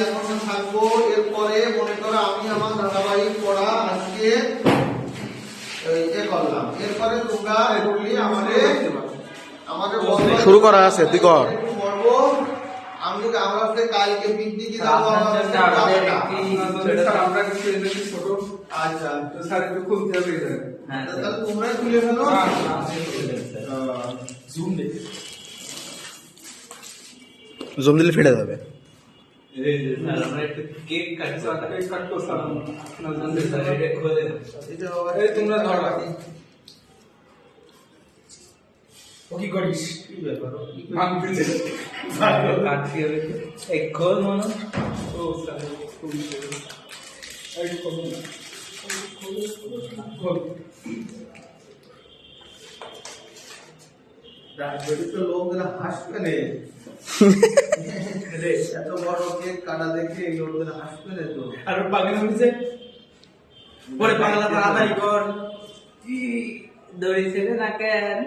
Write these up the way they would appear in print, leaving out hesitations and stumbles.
এখন থাকবো। এরপরে মনে করো আমি আমার ধারাবাহিক পড়া আজকে করলাম, এরপরে তোমরা করলি আমাদের শুরু করা আছে তুই কর। পড়বো আমি আমরা কালকে পিকনিকে যাবো। আচ্ছা তাহলে তোমরাই খুলে ফেলো। জুম দিলে ফেটে যাবে। কি করিস? কি ব্যাপার? লোকরা হাসবে না, এত বড় কেক কাটা দেখে লোকরা হাসবে না তো। আর পাগল হয়েছে পরে পাগলা তাড়াতাড়ি কর কি দড়ি ছেড়ে না কেন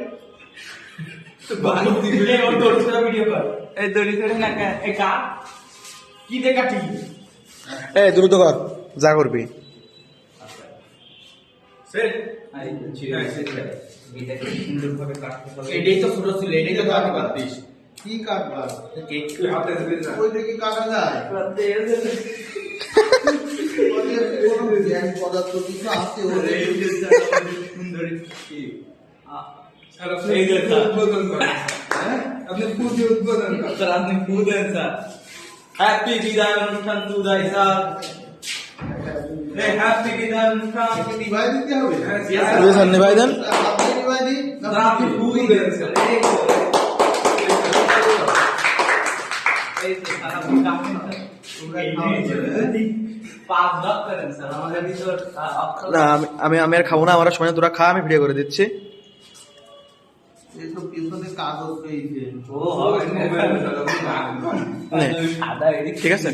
দড়ি ছেড়ে না কেন কি দে কাটি এই দ্রুত কর যা করবি। এটাই তো ছোট ছিল, এটাই তো কাটতে পারতিস। কি কাটবা? কেক হাতে ধরে না ওই থেকে কাটা যায়? কোনো জ্ঞান পদার্থ কিছু আছে ওদের? সুন্দরী কি এই যে উদ্বোধন করেন, হ্যাঁ আপনি পুজো উদ্বোধন করেন স্যার, আপনি পুজেন স্যার। হ্যাপি বিদায় অনুষ্ঠান তুদাই স্যার, হ্যাপি বিদায় অনুষ্ঠান নিভাই দিতে হবে। স্যার নিভাই দেন। আপনি নিভাই দিন না আপনি ফুল দেন স্যার। এই তো সারা পাঁচ ভাগ করেন স্যার আমাদের ভিতর। না আমি আমি আর খাবো না, আমার সময় তোরা খা, আমি ভিডিও করে দিচ্ছি। এইসব পিছনে কাগজ পেয়েছে। ও হবে সাদা ঠিক আছে।